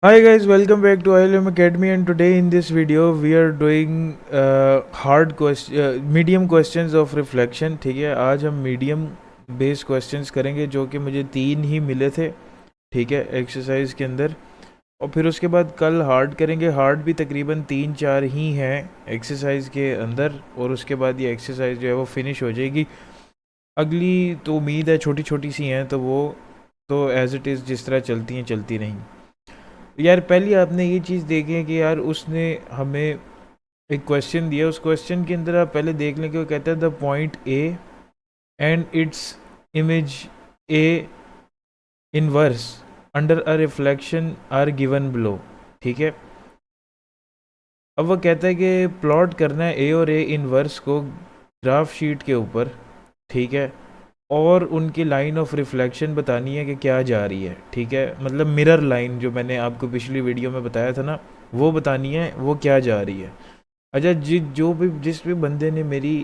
Hi guys, welcome back to ILM Academy, and today in this video we are doing medium questions of reflection. ठीक है, आज हम medium base questions करेंगे जो कि मुझे 3 ही मिले थे, ठीक है, एक्सरसाइज के अंदर। और फिर उसके बाद कल हार्ड करेंगे। हार्ड भी तकरीबन 3-4 ही हैं एक्सरसाइज के अंदर, और उसके बाद ये एक्सरसाइज जो है वो फिनिश हो जाएगी। अगली तो उम्मीद है छोटी छोटी सी हैं, तो वो तो एज़ इट इज़ जिस तरह चलती हैं चलती नहीं। यार पहले आपने ये चीज़ देखी है कि यार उसने हमें एक क्वेश्चन दिया, उस क्वेश्चन के अंदर आप पहले देख लें कि वो कहता है the point A and its image A inverse under a reflection are given below. ठीक है, अब वो कहता है कि प्लॉट करना है ए और ए इनवर्स को ग्राफ शीट के ऊपर, ठीक है, और उनकी लाइन ऑफ रिफ्लेक्शन बतानी है कि क्या जा रही है। ठीक है, मतलब मिरर लाइन जो मैंने आपको पिछली वीडियो में बताया था ना, वो बतानी है वो क्या जा रही है। अच्छा, जिस भी बंदे ने मेरी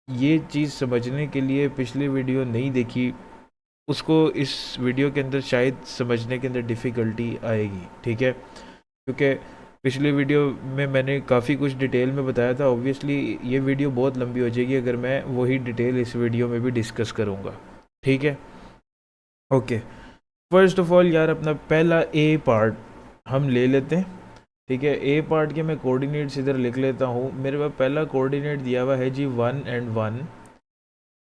ये चीज़ समझने के लिए पिछली वीडियो नहीं देखी, उसको इस वीडियो के अंदर शायद समझने के अंदर डिफ़िकल्टी आएगी। ठीक है, क्योंकि पिछली वीडियो में मैंने काफ़ी कुछ डिटेल में बताया था। ऑब्वियसली ये वीडियो बहुत लंबी हो जाएगी अगर मैं वही डिटेल इस वीडियो में भी डिस्कस करूँगा। ठीक है, ओके। फर्स्ट ऑफ ऑल यार अपना पहला ए पार्ट हम ले लेते हैं। ठीक है, ए पार्ट के मैं कोऑर्डिनेट्स इधर लिख लेता हूँ। मेरे पास पहला कोऑर्डिनेट दिया हुआ है जी 1 and 1,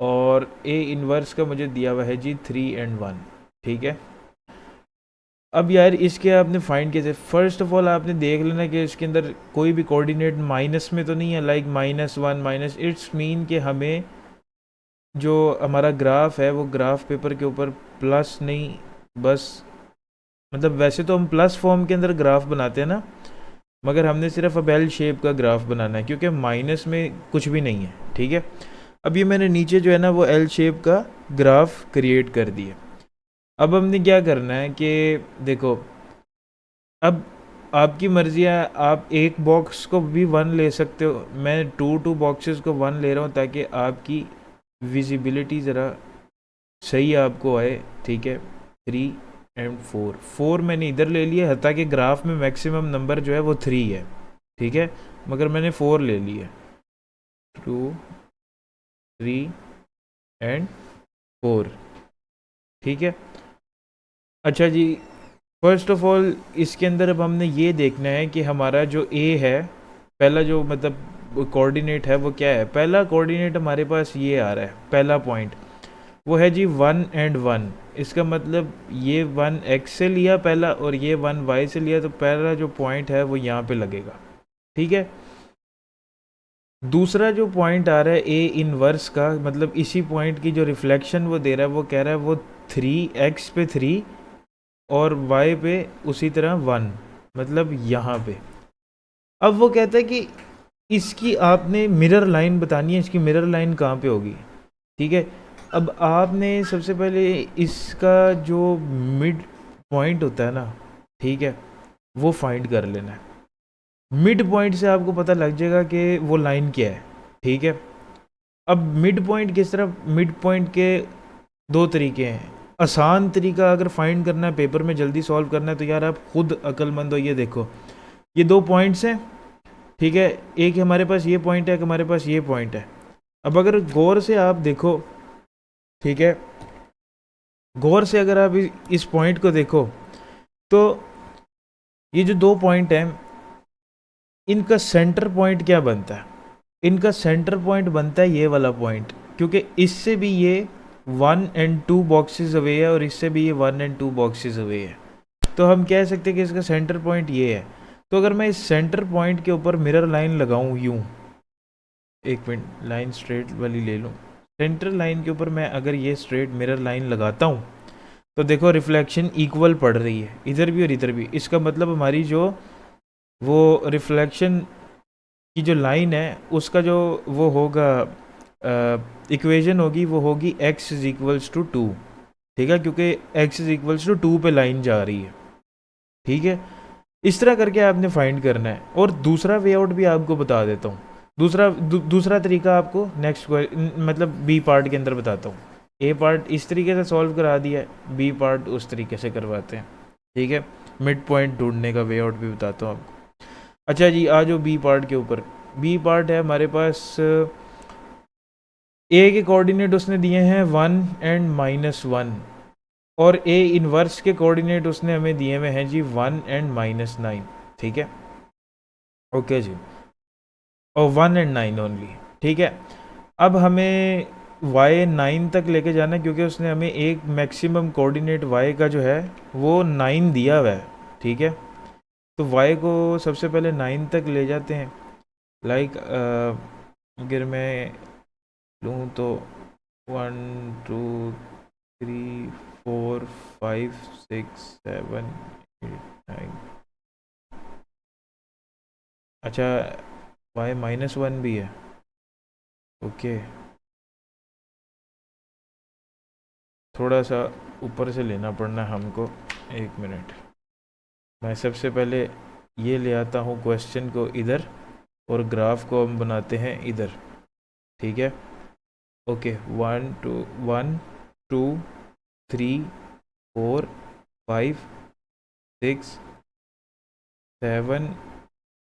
और ए इनवर्स का मुझे दिया हुआ है जी 3 and 1। ठीक है, अब यार इसके आपने फाइंड कैसे, फर्स्ट ऑफ ऑल आपने देख लेना कि इसके अंदर कोई भी कोऑर्डिनेट माइनस में तो नहीं है, लाइक -1 माइनस, इट्स मीन कि हमें जो हमारा ग्राफ है वो ग्राफ पेपर के ऊपर प्लस नहीं, बस मतलब वैसे तो हम प्लस फॉर्म के अंदर ग्राफ बनाते हैं ना, मगर हमने सिर्फ अब एल शेप का ग्राफ बनाना है क्योंकि माइनस में कुछ भी नहीं है। ठीक है, अब ये मैंने नीचे जो है ना वो एल शेप का ग्राफ क्रिएट कर दिया। अब हमने क्या करना है कि देखो, अब आपकी मर्जी है, आप एक बॉक्स को भी 1 ले सकते हो, मैं टू बॉक्सेस को 1 ले रहा हूँ ताकि आपकी विजिबिलिटी ज़रा सही आपको आए। ठीक है, 3 and 4 मैंने इधर ले लिया, हालांकि ग्राफ में मैक्सिमम नंबर जो है वो 3 है। ठीक है, मगर मैंने 4 ले लिया, 2, 3 and 4। ठीक है, अच्छा जी, फर्स्ट ऑफ ऑल इसके अंदर अब हमने ये देखना है कि हमारा जो ए है, पहला जो मतलब कोऑर्डिनेट है वो क्या है। पहला कोऑर्डिनेट हमारे पास ये आ रहा है, पहला पॉइंट वो है जी 1 and 1। इसका मतलब ये 1 x से लिया पहला और ये 1 y से लिया, तो पहला जो पॉइंट है वो यहाँ पे लगेगा। ठीक है, दूसरा जो पॉइंट आ रहा है ए इनवर्स का, मतलब इसी पॉइंट की जो रिफ्लेक्शन वो दे रहा है, वो कह रहा है वो 3x पे 3 और y पे उसी तरह 1, मतलब यहाँ पे। अब वो कहता है कि इसकी आपने मिरर लाइन बतानी है, इसकी मिरर लाइन कहाँ पे होगी। ठीक है, अब आपने सबसे पहले इसका जो मिड पॉइंट होता है ना, ठीक है, वो फाइंड कर लेना है। मिड पॉइंट से आपको पता लग जाएगा कि वो लाइन क्या है। ठीक है, अब मिड पॉइंट किस तरह, मिड पॉइंट के 2 तरीके हैं। आसान तरीका अगर फाइंड करना है, पेपर में जल्दी सॉल्व करना है, तो यार आप खुद अक्लमंद हो। ये देखो, ये 2 पॉइंट्स हैं। ठीक है, एक हमारे पास ये पॉइंट है, एक हमारे पास ये पॉइंट है। अब अगर गौर से आप देखो, ठीक है, गौर से अगर आप इस पॉइंट को देखो, तो ये जो 2 पॉइंट हैं, इनका सेंटर पॉइंट क्या बनता है। इनका सेंटर पॉइंट बनता है ये वाला पॉइंट, क्योंकि इससे भी ये 1 and 2 बॉक्सेस अवे है और इससे भी ये 1 and 2 बॉक्सेस अवे है। तो हम कह सकते हैं कि इसका सेंटर पॉइंट ये है। तो अगर मैं इस सेंटर पॉइंट के ऊपर मिरर लाइन लगाऊं यूं, एक मिनट, लाइन स्ट्रेट वाली ले लूं, सेंटर लाइन के ऊपर मैं अगर ये स्ट्रेट मिरर लाइन लगाता हूं, तो देखो रिफ्लेक्शन इक्वल पड़ रही है इधर भी और इधर भी। इसका मतलब हमारी जो वो रिफ्लेक्शन की जो लाइन है उसका जो वो होगा इक्वेशन होगी, वो होगी x इज इक्वल्स टू 2। ठीक है, क्योंकि x इज इक्वल्स टू 2 पे लाइन जा रही है। ठीक है, इस तरह करके आपने फाइंड करना है। और दूसरा वे आउट भी आपको बता देता हूँ, दूसरा तरीका आपको नेक्स्ट मतलब बी पार्ट के अंदर बताता हूँ। ए पार्ट इस तरीके से सॉल्व करा दिया है, बी पार्ट उस तरीके से करवाते हैं। ठीक है, मिड पॉइंट ढूंढने का वे आउट भी बताता हूँ आपको। अच्छा जी, आ जाओ बी पार्ट के ऊपर। बी पार्ट है हमारे पास, ए के कोऑर्डिनेट उसने दिए हैं 1 एंड -1, और ए इनवर्स के कोऑर्डिनेट उसने हमें दिए हुए हैं जी 1 एंड -9। ठीक है, ओके जी, और 1 एंड 9 ओनली। ठीक है, अब हमें y 9 तक लेके जाना है, क्योंकि उसने हमें एक मैक्सिमम कोऑर्डिनेट y का जो है वो 9 दिया हुआ है। ठीक है, तो y को सबसे पहले 9 तक ले जाते हैं। लाइक अगर मैं लूँ तो 1 2 3 4 5 6 7 8 9। अच्छा, y -1 भी है, ओके। थोड़ा सा ऊपर से लेना पड़ना है हमको, एक मिनट। मैं सबसे पहले ये ले आता हूँ क्वेश्चन को इधर, और ग्राफ को हम बनाते हैं इधर। ठीक है, ओके। 1 2 3 4 5 6 7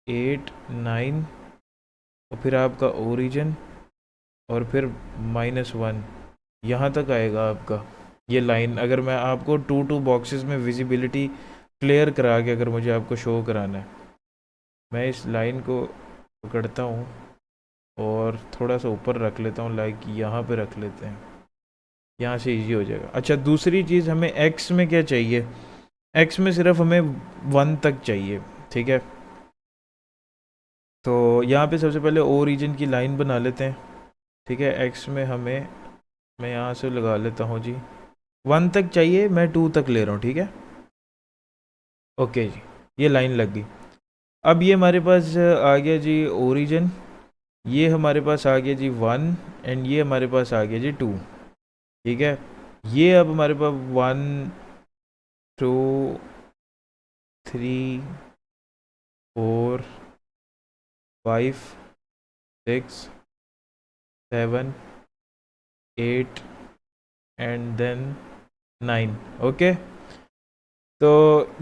8 9, और फिर आपका ओरिजिन, और फिर -1 यहाँ तक आएगा आपका ये लाइन। अगर मैं आपको 2 बॉक्सेस में विजिबिलिटी क्लियर करा के अगर मुझे आपको शो कराना है, मैं इस लाइन को पकड़ता हूँ और थोड़ा सा ऊपर रख लेता हूँ, लाइक यहाँ पे रख लेते हैं, यहाँ से इजी हो जाएगा। अच्छा, दूसरी चीज़ हमें एक्स में क्या चाहिए, एक्स में सिर्फ हमें 1 तक चाहिए। ठीक है, तो यहाँ पे सबसे पहले ओरिजिन की लाइन बना लेते हैं। ठीक है, एक्स में हमें, मैं यहाँ से लगा लेता हूँ जी, 1 तक चाहिए, मैं 2 तक ले रहा हूँ। ठीक है, ओके जी, ये लाइन लग गई। अब ये हमारे पास आ गया जी ओरिजिन, ये हमारे पास आ गया जी 1, एंड ये हमारे पास आ गया जी 2। ठीक है, ये अब हमारे पास 1 2 3 4 5 6 7 8 एंड देन 9। ओके, तो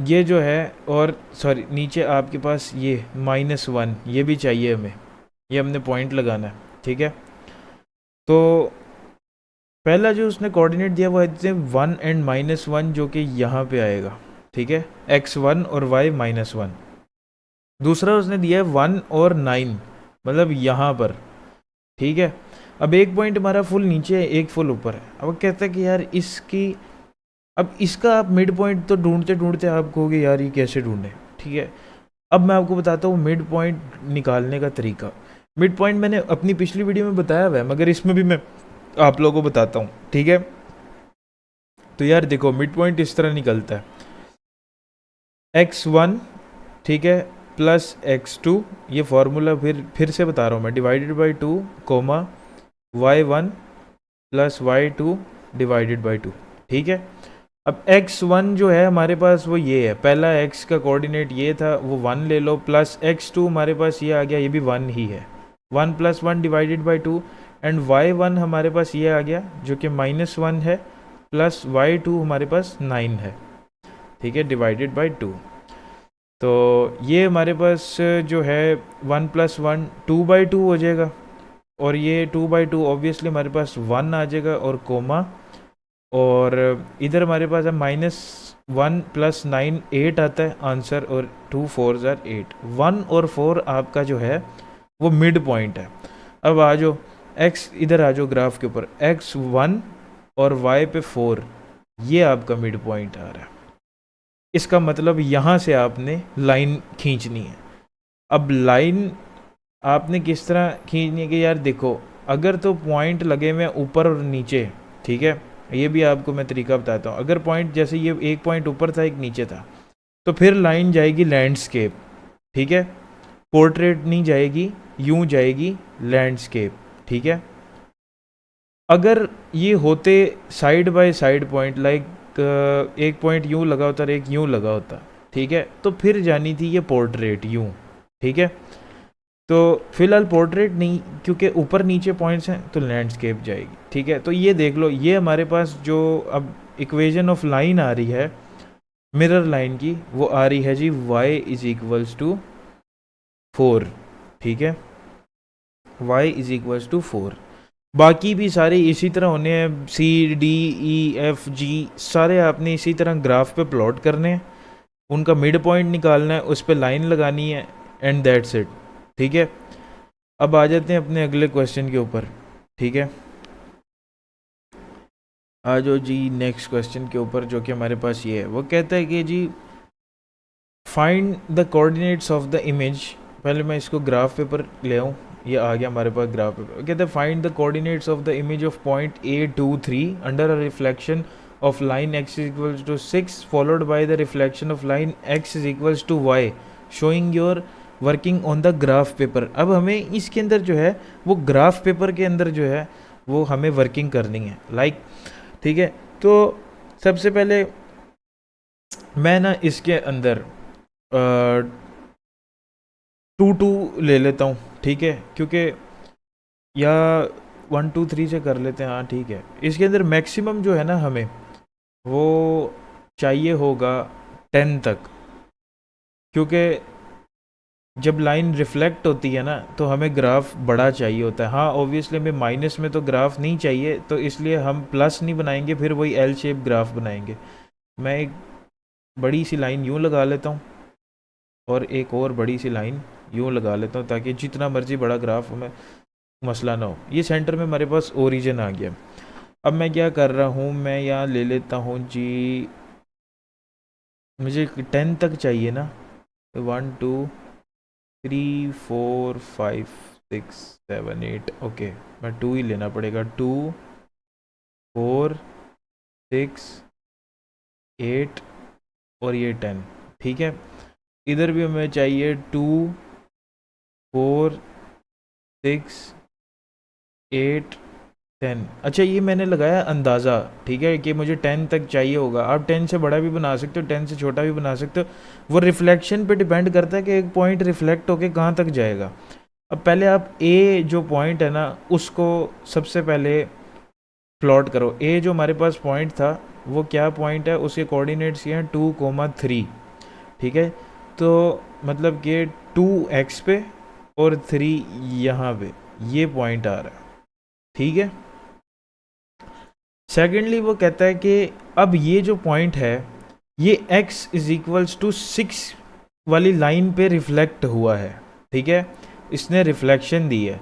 ये जो है, और सॉरी नीचे आपके पास ये -1, ये भी चाहिए हमें, ये हमने पॉइंट लगाना है। ठीक है, तो पहला जो उसने कोऑर्डिनेट दिया वो है 1 एंड -1, जो कि यहाँ पे आएगा। ठीक है, x1 और y -1। दूसरा उसने दिया है 1 और 9, मतलब यहाँ पर। ठीक है, अब एक पॉइंट हमारा फुल नीचे है, एक फुल ऊपर है। अब कहता है कि यार इसकी, अब इसका आप मिड पॉइंट तो ढूंढते ढूंढते आप कहोगे यार ये कैसे ढूंढे। ठीक है, अब मैं आपको बताता हूँ मिड पॉइंट निकालने का तरीका। मिड पॉइंट मैंने अपनी पिछली वीडियो में बताया हुआ है, मगर इसमें भी मैं आप लोगों को बताता हूँ। ठीक है, तो यार देखो मिड पॉइंट इस तरह निकलता है, x1, ठीक है, प्लस x2, ये फार्मूला फिर से बता रहा हूँ मैं, divided by 2, comma y1 plus y2 divided by 2। ठीक है, अब x1 जो है हमारे पास वो ये है, पहला x का कोऑर्डिनेट ये था, वो 1 ले लो, प्लस x2 हमारे पास ये आ गया, ये भी 1 ही है, 1 + 1 डिवाइडेड बाई 2, एंड y1 हमारे पास ये आ गया जो कि -1 है, प्लस y2 हमारे पास 9 है। ठीक है, डिवाइडेड बाई 2। तो ये हमारे पास जो है 1 + 1 2/2 हो जाएगा, और ये 2/2 ऑब्वियसली हमारे पास 1 आ जाएगा, और कोमा, और इधर हमारे पास है -1 + 9 8 आता है आंसर, और 2 4 = 8। 1 और 4 आपका जो है वो मिड पॉइंट है। अब आ जाओ x, इधर आ जाओ ग्राफ के ऊपर, x1 और y पे 4, ये आपका मिड पॉइंट आ रहा है। इसका मतलब यहाँ से आपने लाइन खींचनी है। अब लाइन आपने किस तरह खींचनी है कि यार देखो, अगर तो पॉइंट लगे हुए ऊपर और नीचे, ठीक है, ये भी आपको मैं तरीका बताता हूँ। अगर पॉइंट जैसे ये एक पॉइंट ऊपर था एक नीचे था, तो फिर लाइन जाएगी लैंडस्केप। ठीक है, पोर्ट्रेट नहीं जाएगी, यूं जाएगी लैंडस्केप। ठीक है, अगर ये होते side by side point, like एक पॉइंट यूं लगा होता और एक यूं लगा होता, ठीक है, तो फिर जानी थी ये पोर्ट्रेट यूं। ठीक है, तो फिलहाल पोर्ट्रेट नहीं, क्योंकि ऊपर नीचे पॉइंट्स हैं, तो लैंडस्केप जाएगी। ठीक है, तो ये देख लो, ये हमारे पास जो अब इक्वेशन ऑफ लाइन आ रही है, मिरर लाइन की, वो आ रही है जी y इज इक्वल्स टू 4, ठीक है, y इज इक्वल्स टू 4। बाकी भी सारे इसी तरह होने हैं, C D E F G सारे आपने इसी तरह ग्राफ पे प्लॉट करने हैं, उनका मिड पॉइंट निकालना है, उस पर लाइन लगानी है, एंड दैट्स इट, ठीक है। अब आ जाते हैं अपने अगले क्वेश्चन के ऊपर, ठीक है। आ जाओ जी नेक्स्ट क्वेश्चन के ऊपर, जो कि हमारे पास ये है। वो कहता है कि जी find the coordinates of the image. पहले मैं इसको ग्राफ पेपर ले आऊँ, ये आ गया हमारे पास ग्राफ पेपर। कहते हैं find the coordinates of the image of point A23 under a reflection of line x is equals to 6 followed by the reflection of line x is equals to y showing your working on the graph paper. अब हमें इसके अंदर जो है वो graph paper के अंदर जो है वो हमें वर्किंग करनी है, लाइक ठीक है। तो सबसे पहले मैं ना इसके अंदर 2 ले लेता हूँ, ठीक है, क्योंकि या 1 2 3 से कर लेते हैं, हाँ ठीक है। इसके अंदर मैक्सिमम जो है ना हमें वो चाहिए होगा 10 तक, क्योंकि जब लाइन रिफ्लेक्ट होती है ना तो हमें ग्राफ बड़ा चाहिए होता है। हाँ ऑब्वियसली हमें माइनस में तो ग्राफ नहीं चाहिए, तो इसलिए हम प्लस नहीं बनाएंगे, फिर वही एल शेप ग्राफ बनाएंगे। मैं एक बड़ी सी लाइन यूँ लगा लेता हूँ और एक और बड़ी सी लाइन यूँ लगा लेता हूँ, ताकि जितना मर्जी बड़ा ग्राफ हमें मसला ना हो। ये सेंटर में हमारे पास ओरिजिन आ गया। अब मैं क्या कर रहा हूँ, मैं यहाँ ले लेता हूँ जी, मुझे 10 तक चाहिए ना, 1 2 3 4 5 6 7 8, ओके मैं 2 ही लेना पड़ेगा, 2 4 6 8 और ये 10, ठीक है। इधर भी हमें चाहिए 2 4 6 8 10। अच्छा ये मैंने लगाया अंदाज़ा, ठीक है, कि मुझे 10 तक चाहिए होगा। आप 10 से बड़ा भी बना सकते हो, 10 से छोटा भी बना सकते हो, वो रिफ्लेक्शन पे डिपेंड करता है कि एक पॉइंट रिफ्लेक्ट होके कहाँ तक जाएगा। अब पहले आप ए जो पॉइंट है ना उसको सबसे पहले प्लॉट करो। ए जो हमारे पास पॉइंट था वो क्या पॉइंट है, उसके कोऑर्डिनेट्स ये हैं 2,3, ठीक है। तो मतलब कि 2x पे और 3 यहाँ पे ये पॉइंट आ रहा है, ठीक है। सेकेंडली वो कहता है कि अब ये जो पॉइंट है ये x इज इक्वल्स टू 6 वाली लाइन पे रिफ्लेक्ट हुआ है, ठीक है, इसने रिफ्लेक्शन दी है।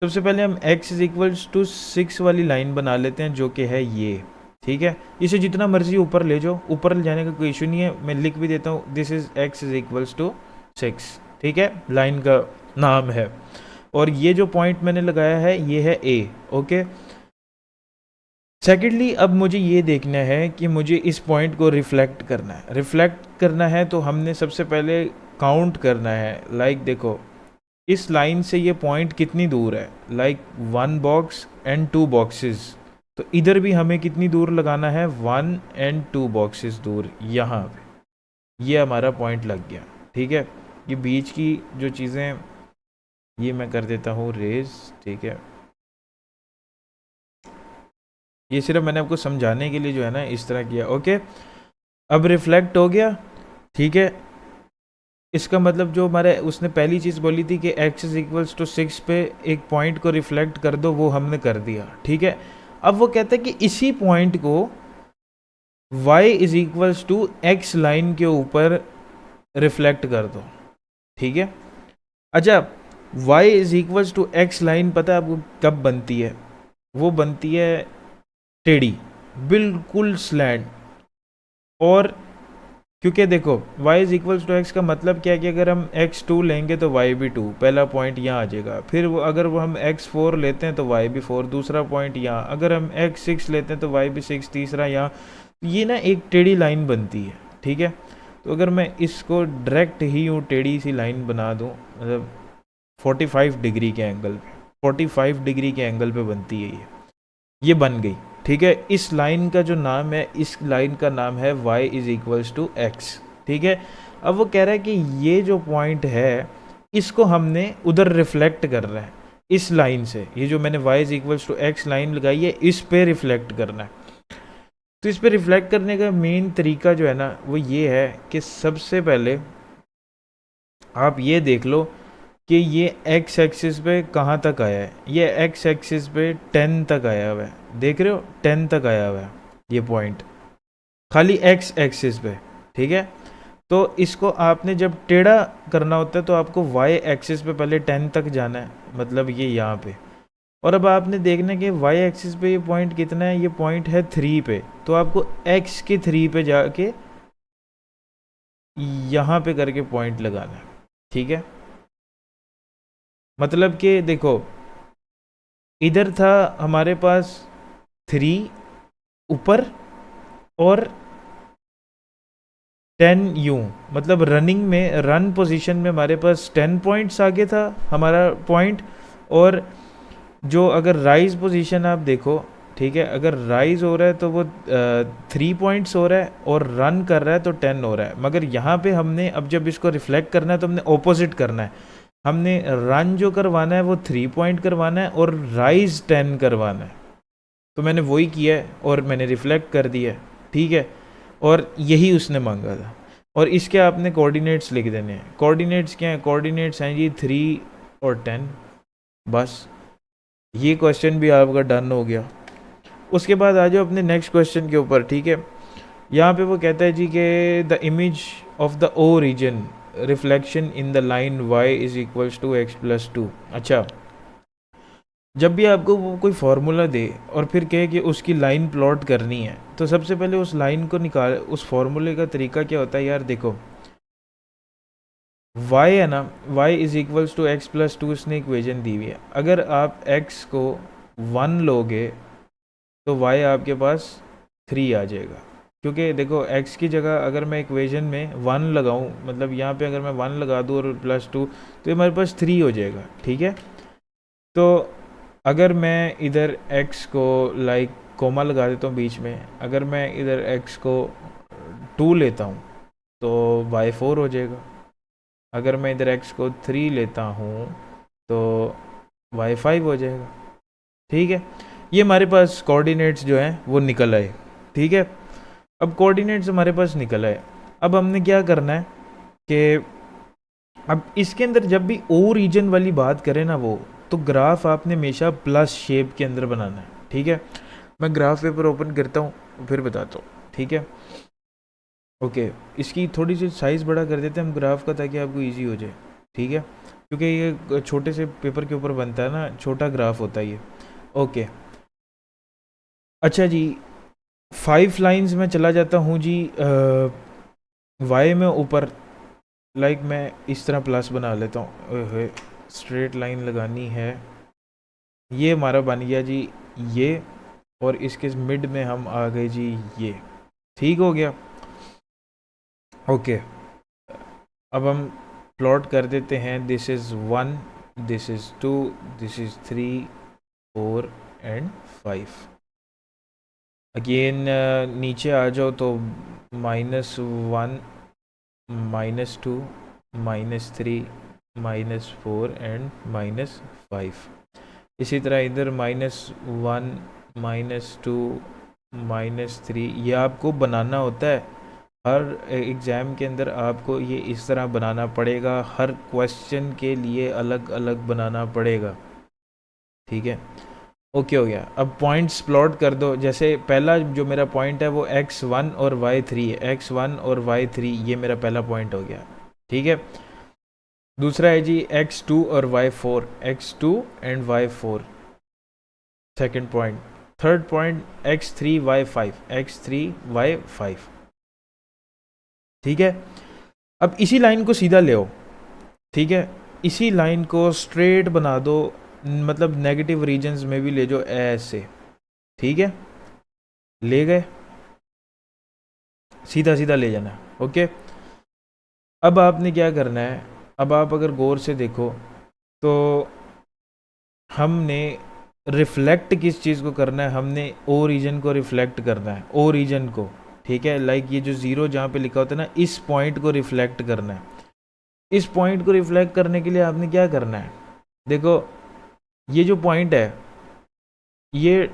सबसे पहले हम x इज इक्वल्स टू 6 वाली लाइन बना लेते हैं, जो कि है ये, ठीक है। इसे जितना मर्जी ऊपर ले जाओ, ऊपर ले जाने का कोई इशू नहीं है, मैं लिख भी देता हूँ, this is x is equals to 6, ठीक है, लाइन का नाम है। और ये जो पॉइंट मैंने लगाया है ये है a, ओके। सेकेंडली अब मुझे ये देखना है कि मुझे इस पॉइंट को रिफ्लेक्ट करना है। रिफ्लेक्ट करना है तो हमने सबसे पहले काउंट करना है, लाइक देखो इस लाइन से ये पॉइंट कितनी दूर है, लाइक 1 बॉक्स एंड 2 बॉक्सेस। तो इधर भी हमें कितनी दूर लगाना है, 1 एंड 2 बॉक्सेस दूर, यहाँ पे ये हमारा पॉइंट लग गया, ठीक है। ये बीच की जो चीज़ें ये मैं कर देता हूँ रेज, ठीक है। ये सिर्फ मैंने आपको समझाने के लिए जो है ना इस तरह किया, ओके। अब रिफ्लेक्ट हो गया, ठीक है। इसका मतलब जो हमारे उसने पहली चीज़ बोली थी कि x इज इक्वल्स टू 6 पे एक पॉइंट को रिफ्लेक्ट कर दो, वो हमने कर दिया, ठीक है। अब वो कहता है कि इसी पॉइंट को y is equals to x line के ऊपर रिफ्लेक्ट कर दो, ठीक है। अच्छा y is equals to x line पता है आपको कब बनती है, वो बनती है टेढ़ी, बिल्कुल स्लैंट। और क्योंकि देखो y is equals to x का मतलब क्या है कि अगर हम x2 लेंगे तो y भी 2, पहला पॉइंट यहाँ आ जाएगा। फिर वो अगर वो हम x4 लेते हैं तो y भी 4, दूसरा पॉइंट यहाँ। अगर हम x6 लेते हैं तो y भी 6, तीसरा यहाँ। ये ना एक टेढ़ी लाइन बनती है, ठीक है। तो अगर मैं इसको डायरेक्ट ही यूँ टेढ़ी सी लाइन बना दूँ, मतलब 45 डिग्री के एंगल पे, 45 डिग्री के एंगल पे बनती है ये बन गई, ठीक है। इस लाइन का जो नाम है, इस लाइन का नाम है y is equals to x, ठीक है। अब वो कह रहा है कि ये जो पॉइंट है इसको हमने उधर रिफ्लेक्ट कर रहा है इस लाइन से, ये जो मैंने y is equals to x line लगाई है इस पे रिफ्लेक्ट करना है। तो इस पे रिफ्लेक्ट करने का मेन तरीका जो है ना वो ये है कि सबसे पहले आप ये देख लो कि ये एक्स एक्सिस पे कहाँ तक आया है। ये एक्स एक्सिस पे 10 तक आया हुआ है, देख रहे हो 10 तक आया हुआ है ये पॉइंट, खाली एक्स एक्सिस पे, ठीक है। तो इसको आपने जब टेढ़ा करना होता है तो आपको वाई एक्सिस पे पहले 10 तक जाना है, मतलब ये यहाँ पे। और अब आपने देखना है कि वाई एक्सिस पे ये पॉइंट कितना है, ये पॉइंट है 3 पे, तो आपको एक्स के 3 पे जाके यहाँ पे करके पॉइंट लगाना है, ठीक है। मतलब कि देखो इधर था हमारे पास 3 ऊपर और 10 यूं, मतलब रनिंग में रन पोजीशन में हमारे पास 10 पॉइंट्स आगे था हमारा पॉइंट। और जो अगर राइज पोजीशन आप देखो, ठीक है, अगर राइज हो रहा है तो वो 3 पॉइंट्स हो रहा है और रन कर रहा है तो 10 हो रहा है। मगर यहाँ पे हमने अब जब इसको रिफ्लेक्ट करना है तो हमने ऑपोजिट करना है, हमने रन जो करवाना है वो 3 पॉइंट करवाना है और राइज 10 करवाना है। तो मैंने वही किया है और मैंने रिफ्लेक्ट कर दिया है, ठीक है। और यही उसने मांगा था। और इसके आपने कोऑर्डिनेट्स लिख देने हैं। कोऑर्डिनेट्स क्या हैं? कोऑर्डिनेट्स हैं जी 3 और 10। बस ये क्वेश्चन भी आपका डन हो गया। उसके बाद आ जाओ अपने नेक्स्ट क्वेश्चन के ऊपर, ठीक है। यहाँ पे वो कहता है जी कि the image of the O region reflection in the line y is equals to x plus 2। अच्छा, जब भी आपको वो कोई फार्मूला दे और फिर कहे कि उसकी लाइन प्लॉट करनी है, तो सबसे पहले उस लाइन को निकाल, उस फार्मूले का तरीका क्या होता है यार? देखो y है ना, y is equals to x plus 2, इसने इक्वेशन दी हुई है। अगर आप x को 1 लोगे तो y आपके पास 3 आ जाएगा, क्योंकि देखो x की जगह अगर मैं इक्वेशन में 1 लगाऊं, मतलब यहाँ पे अगर मैं 1 लगा दूँ और प्लस 2 तो ये हमारे पास 3 हो जाएगा, ठीक है। तो अगर मैं इधर x को लाइक कोमा लगा देता हूँ बीच में, अगर मैं इधर x को 2 लेता हूँ तो y 4 हो जाएगा। अगर मैं इधर x को 3 लेता हूँ तो y 5 हो जाएगा, ठीक है। ये हमारे पास कोऑर्डिनेट्स जो हैं वो निकल आए, ठीक है। अब कोऑर्डिनेट्स हमारे पास निकल आए, अब हमने क्या करना है कि अब इसके अंदर जब भी ओ रीजन वाली बात करें ना वो, तो ग्राफ आपने हमेशा प्लस शेप के अंदर बनाना है, ठीक है। मैं ग्राफ पेपर ओपन करता हूँ फिर बताता हूँ, ठीक है। ओके, इसकी थोड़ी सी साइज़ बड़ा कर देते हैं हम ग्राफ का, ताकि आपको इजी हो जाए, ठीक है। क्योंकि ये छोटे से पेपर के ऊपर बनता है ना, छोटा ग्राफ होता है ये। ओके, अच्छा जी, 5 लाइंस में चला जाता हूँ जी। वाई में ऊपर लाइक मैं इस तरह प्लस बना लेता हूँ, स्ट्रेट लाइन लगानी है। ये हमारा बन गया जी ये, और इसके मिड में हम आ गए जी ये, ठीक हो गया। ओके, अब हम प्लॉट कर देते हैं। This is 1, this is 2, this is 3, 4 and 5। Again नीचे आ जाओ तो -1, -2, -3, -4 एंड -5। इसी तरह इधर -1, -2, -3, ये आपको बनाना होता है। हर एग्ज़ाम के अंदर आपको ये इस तरह बनाना पड़ेगा, हर क्वेश्चन के लिए अलग अलग बनाना पड़ेगा, ठीक है। ओके हो गया। अब पॉइंट्स प्लॉट कर दो। जैसे पहला जो मेरा पॉइंट है वो x1 और y3 है, x1 और y3 ये मेरा पहला पॉइंट हो गया, ठीक है। दूसरा है जी x2 और y4, x2 and y4 second point. Third point x3 y5, x3 y5, ठीक है। अब इसी लाइन को सीधा ले आओ, ठीक है। इसी लाइन को स्ट्रेट बना दो, मतलब नेगेटिव रीजन्स में भी ले जाओ ऐसे, ठीक है। ले गए, सीधा सीधा ले जाना, ओके। अब आपने क्या करना है, अब आप अगर गौर से देखो तो हमने रिफ्लेक्ट किस चीज़ को करना है, हमने ओ रीजन को रिफ्लेक्ट करना है, ओ रीजन को, ठीक है। लाइक ये जो ज़ीरो जहाँ पे लिखा होता है ना, इस पॉइंट को रिफ्लेक्ट करना है। इस पॉइंट को रिफ्लेक्ट करने के लिए आपने क्या करना है, देखो ये जो पॉइंट है ये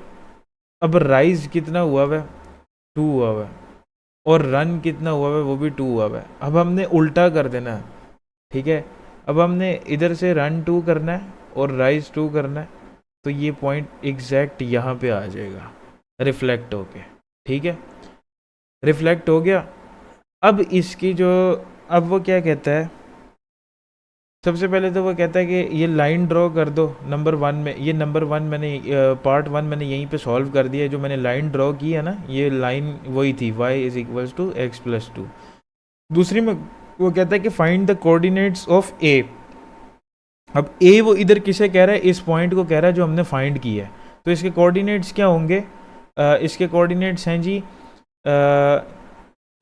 अब राइज कितना हुआ है, 2 हुआ हुआ है, और रन कितना हुआ हुआ है वो भी 2 हुआ हुआ है। अब हमने उल्टा कर देना है, ठीक है। अब हमने इधर से रन 2 करना है और राइज 2 करना है, तो ये पॉइंट एग्जैक्ट यहाँ पे आ जाएगा रिफ्लेक्ट होके, ठीक है। रिफ्लेक्ट हो गया। अब इसकी जो, अब वो क्या कहता है, सबसे पहले तो वो कहता है कि ये लाइन ड्रॉ कर दो नंबर 1 में। ये नंबर 1 मैंने पार्ट 1 मैंने यहीं पे सॉल्व कर दिया है। जो मैंने लाइन ड्रॉ की है ना, ये लाइन वही थी, y is equals to x plus 2। दूसरी में वो कहता है कि find the coordinates of A. अब ए वो इधर किसे कह रहा है, इस पॉइंट को कह रहा है जो हमने फाइंड किया है। तो इसके कोऑर्डिनेट्स क्या होंगे, इसके कोऑर्डिनेट्स हैं जी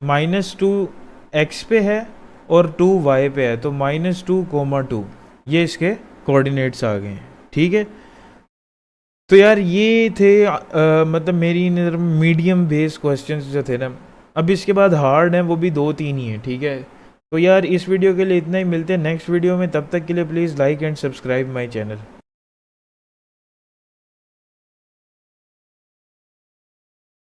-2 एक्स पे है और 2 वाई पे है, तो -2, 2 ये इसके कोऑर्डिनेट्स आ गए हैं, ठीक है। तो यार ये थे मतलब मेरी नज़र में मीडियम बेस क्वेश्चंस जो थे ना। अब इसके बाद हार्ड हैं, वो भी 2-3 ही हैं, ठीक है। तो यार इस वीडियो के लिए इतना ही, मिलते हैं नेक्स्ट वीडियो में। तब तक के लिए please like and subscribe my channel.